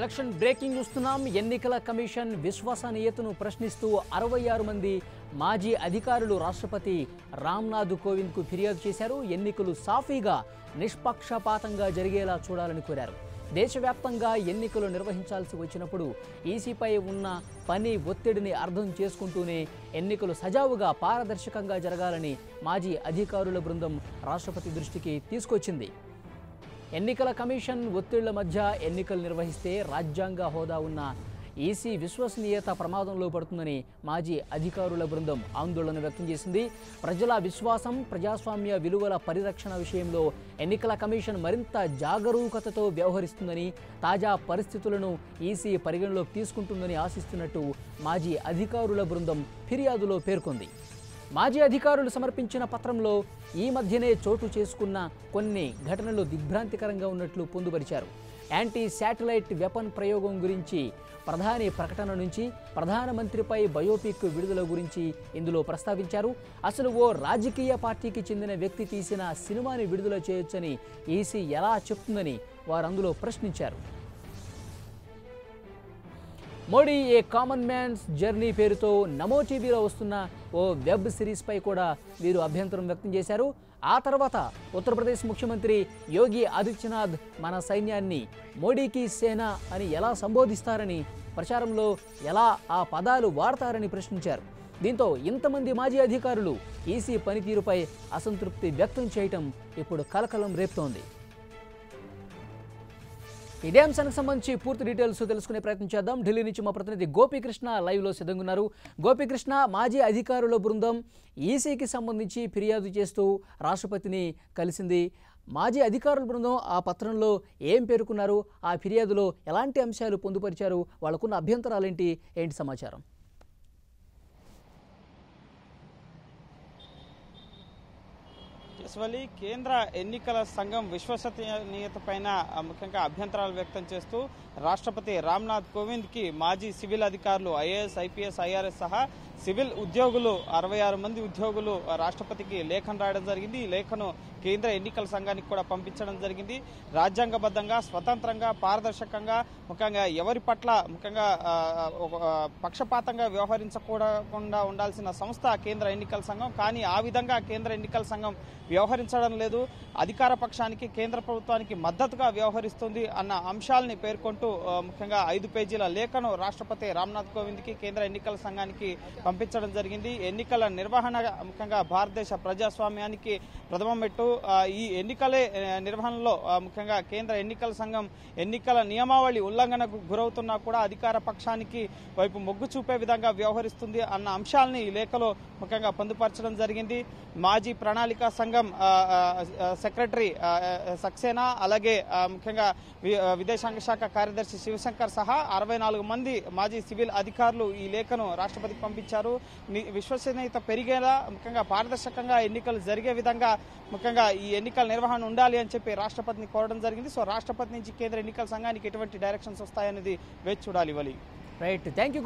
Election breaking చూస్తున్నాం. ఎన్నికల commission విశ్వసనీయతను ప్రశ్నిస్తూ 66 మంది మాజీ అధికారులు రాష్ట్రపతి రామ్నాథ్ కోవింద్కు ఫిర్యాదు చేశారు. ఎన్నికలు సాఫీగా నిష్పక్షపాతంగా జరిగేలా చూడాలని కోరారు. దేశవ్యాప్తంగా ఎన్నికలు నిర్వహించాల్సి వచ్చినప్పుడు ఈసీపై ఉన్న పని ఒత్తిడిని అర్థం చేసుకుంటూనే ఎన్నికలు సజావుగా పారదర్శకంగా జరగాలని మాజీ అధికారుల బృందం రాష్ట్రపతి దృష్టికి తీసుకొచ్చింది. ఎన్నికల కమిషన్ ఒత్తిళ్ల మధ్య ఎన్నికలు నిర్వహిస్తే రాజ్యాంగ హోదా ఉన్న ఈసీ విశ్వసనీయత ప్రమాదంలో పడుతుందని మాజీ అధికారుల బృందం ఆందోళన వ్యక్తం చేసింది. ప్రజల విశ్వాసం, ప్రజాస్వామ్య విలువల పరిరక్షణ విషయంలో ఎన్నికల కమిషన్ మరింత జాగరూకతతో వ్యవహరిస్తుందని, తాజా పరిస్థితులను ఈసీ పరిగణలోకి తీసుకుంటుందని ఆశిస్తున్నట్టు మాజీ అధికారుల బృందం ఫిర్యాదులో పేర్కొంది. మాజీ అధికారులు సమర్పించిన పత్రంలో ఈ మధ్యనే చోటు చేసుకున్న కొన్ని ఘటనలు దిగ్భ్రాంతికరంగా ఉన్నట్లు పొందుపరిచారు. యాంటీ శాటిలైట్ వెపన్ ప్రయోగం గురించి ప్రధాని ప్రకటన నుంచి ప్రధానమంత్రిపై బయోపిక్ విడుదల గురించి ఇందులో ప్రస్తావించారు. అసలు ఓ రాజకీయ పార్టీకి చెందిన వ్యక్తి తీసిన సినిమాని విడుదల చేయొచ్చని ఈసీ ఎలా చెప్తుందని వారు అందులో ప్రశ్నించారు. Modi a common man's journey పేరుతో నమో టీవీలో వస్తున్న ఓ వెబ్ సిరీస్పై కూడా వీరు అభ్యంతరం వ్యక్తం చేశారు. ఆ తర్వాత ఉత్తరప్రదేశ్ ముఖ్యమంత్రి యోగి ఆదిత్యనాథ్ మన సైన్యాన్ని మోడీకి సేన అని ఎలా సంబోధిస్తారని, ప్రచారంలో ఎలా ఆ పదాలు వాడతారని ప్రశ్నించారు. దీంతో ఇంతమంది మాజీ అధికారులు ఈసీ పనితీరుపై అసంతృప్తి వ్యక్తం చేయటం ఇప్పుడు కలకలం రేపుతోంది. ఇదే అంశానికి సంబంధించి పూర్తి డీటెయిల్స్ తెలుసుకునే ప్రయత్నం చేద్దాం. ఢిల్లీ నుంచి మా ప్రతినిధి గోపీకృష్ణ లైవ్లో సిద్ధంగా ఉన్నారు. గోపీకృష్ణ, మాజీ అధికారుల బృందం ఈసీకి సంబంధించి ఫిర్యాదు చేస్తూ రాష్ట్రపతిని కలిసింది. మాజీ అధికారుల బృందం ఆ పత్రంలో ఏం పేర్కొన్నారు, ఆ ఫిర్యాదులో ఎలాంటి అంశాలు పొందుపరిచారు, వాళ్ళకున్న అభ్యంతరాలేంటి, ఏంటి సమాచారం? కేంద్ర ఎన్నికల సంఘం విశ్వసనీయత పైన ముఖ్యంగా అభ్యంతరాలు వ్యక్తం చేస్తూ రాష్ట్రపతి రామ్నాథ్ కోవింద్కి మాజీ సివిల్ అధికారులు ఐఏఎస్, ఐపీఎస్, ఐఆర్ఎస్ సహా సివిల్ ఉద్యోగులు 66 మంది ఉద్యోగులు రాష్ట్రపతికి లేఖను రాయడం జరిగింది. ఈ లేఖను కేంద్ర ఎన్నికల సంఘానికి కూడా పంపించడం జరిగింది. రాజ్యాంగబద్ధంగా, స్వతంత్రంగా, పారదర్శకంగా, ముఖ్యంగా ఎవరి పట్ల ముఖ్యంగా పక్షపాతంగా వ్యవహరించకుండా ఉండాల్సిన సంస్థ కేంద్ర ఎన్నికల సంఘం. కానీ ఆ విధంగా కేంద్ర ఎన్నికల సంఘం వ్యవహరించడం లేదు. అధికార పక్షానికి, కేంద్ర ప్రభుత్వానికి మద్దతుగా వ్యవహరిస్తుంది అన్న అంశాలని పేర్కొంటూ ముఖ్యంగా 5 పేజీల లేఖను రాష్ట్రపతి రామ్నాథ్ కోవింద్కి కేంద్ర ఎన్నికల సంఘానికి పంపించడం జరిగింది. ఎన్నికల నిర్వహణ ముఖ్యంగా భారతదేశ ప్రజాస్వామ్యానికి ప్రథమ మెట్టు. ఈ ఎన్నికలే నిర్వహణలో ముఖ్యంగా కేంద్ర ఎన్నికల సంఘం ఎన్నికల నియమావళి ఉల్లంఘనకు గురవుతున్నా కూడా అధికార పక్షానికి వైపు మొగ్గు చూపే విధంగా వ్యవహరిస్తుంది అన్న అంశాలని ఈ లేఖలో ముఖ్యంగా పొందుపరచడం జరిగింది. మాజీ ప్రణాళిక సంఘం సెక్రటరీ సక్సేనా, అలాగే ముఖ్యంగా విదేశాంగ శాఖ కార్యదర్శి శివశంకర్ సహా 64 మంది మాజీ సివిల్ అధికారులు ఈ లేఖను రాష్ట్రపతికి పంపించారు. విశ్వసనీయత పెరిగేలా, ముఖ్యంగా పారదర్శకంగా ఎన్నికలు జరిగే విధంగా ముఖ్యంగా ఈ ఎన్నికల నిర్వహణ ఉండాలి అని చెప్పి రాష్ట్రపతిని కోరడం జరిగింది. సో రాష్ట్రపతి నుంచి కేంద్ర ఎన్నికల సంఘానికి ఎటువంటి డైరెక్షన్స్ వస్తాయనేది వేచి చూడాలి. Right, thank you.